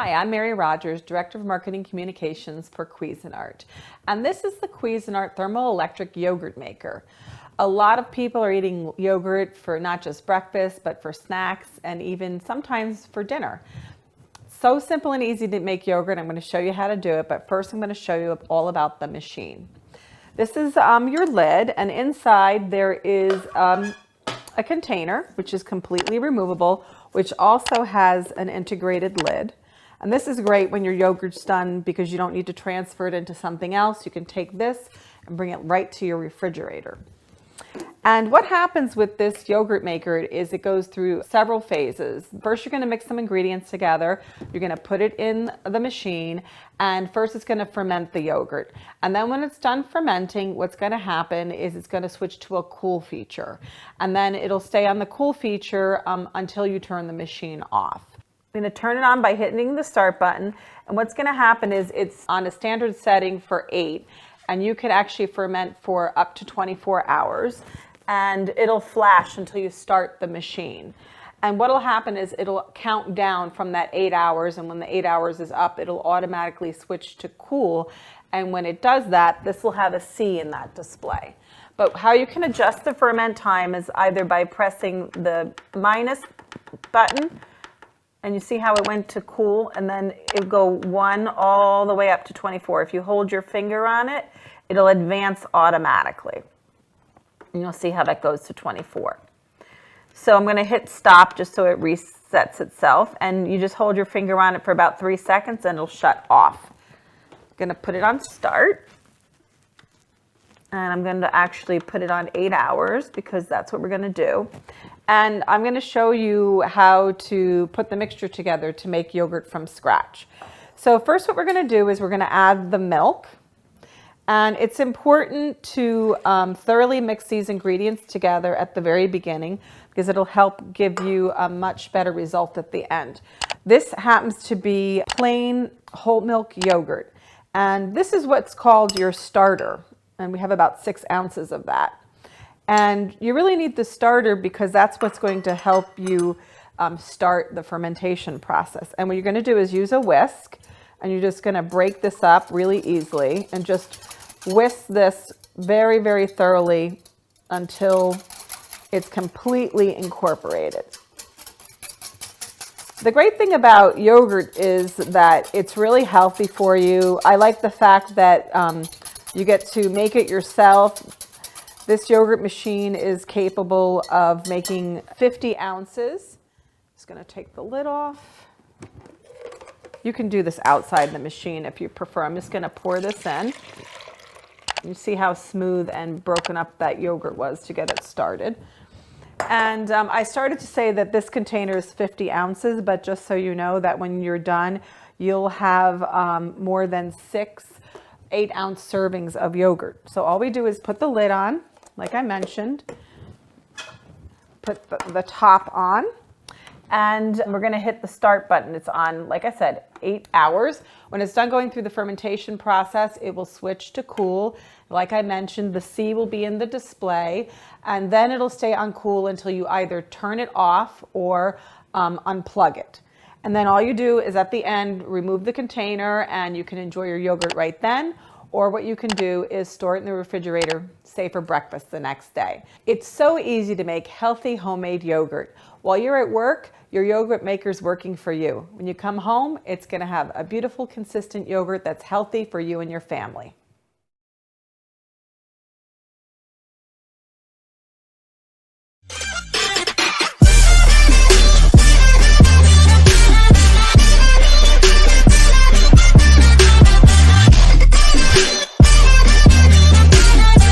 Hi, I'm Mary Rogers, Director of Marketing Communications for Cuisinart. And this is the Cuisinart thermoelectric yogurt maker. A lot of people are eating yogurt for not just breakfast, but for snacks and even sometimes for dinner. So simple and easy to make yogurt. I'm going to show you how to do it, but first I'm going to show you all about the machine. This is your lid, and inside there is a container, which is completely removable, which also has an integrated lid. And this is great when your yogurt's done because you don't need to transfer it into something else. You can take this and bring it right to your refrigerator. And what happens with this yogurt maker is it goes through several phases. First, you're going to mix some ingredients together. You're going to put it in the machine, and first it's going to ferment the yogurt. And then when it's done fermenting, what's going to happen is it's going to switch to a cool feature. And then it'll stay on the cool feature until you turn the machine off. I'm going to turn it on by hitting the start button, and what's going to happen is it's on a standard setting for 8, and you can actually ferment for up to 24 hours, and it'll flash until you start the machine. And what'll happen is it'll count down from that 8 hours, and when the 8 hours is up, it'll automatically switch to cool, and when it does that, this will have a C in that display. But how you can adjust the ferment time is either by pressing the minus button, and you see how it went to cool, and then it'll go 1 all the way up to 24. If you hold your finger on it, it'll advance automatically. And you'll see how that goes to 24. So I'm going to hit stop just so it resets itself, and you just hold your finger on it for about 3 seconds and it'll shut off. I'm going to put it on start, and I'm going to actually put it on 8 hours because that's what we're going to do. And I'm going to show you how to put the mixture together to make yogurt from scratch. So first what we're going to do is we're going to add the milk. And it's important to thoroughly mix these ingredients together at the very beginning because it'll help give you a much better result at the end. This happens to be plain whole milk yogurt. And this is what's called your starter. And we have about 6 ounces of that. And you really need the starter because that's what's going to help you start the fermentation process. And what you're going to do is use a whisk, and you're just going to break this up really easily and just whisk this very, very thoroughly until it's completely incorporated. The great thing about yogurt is that it's really healthy for you. I like the fact that you get to make it yourself. This yogurt machine is capable of making 50 ounces. Just going to take the lid off. You can do this outside the machine if you prefer. I'm just going to pour this in. You see how smooth and broken up that yogurt was to get it started. And I started to say that this container is 50 ounces, but just so you know that when you're done, you'll have more than 6 8-ounce servings of yogurt. So all we do is put the lid on, like I mentioned, put the top on, and we're going to hit the start button. It's on, like I said, 8 hours. When it's done going through the fermentation process, it will switch to cool. Like I mentioned, the C will be in the display, and then it'll stay on cool until you either turn it off or unplug it. And then all you do is at the end, remove the container, and you can enjoy your yogurt right then. Or what you can do is store it in the refrigerator, say for breakfast the next day. It's so easy to make healthy homemade yogurt. While you're at work, your yogurt maker's working for you. When you come home, it's going to have a beautiful, consistent yogurt that's healthy for you and your family.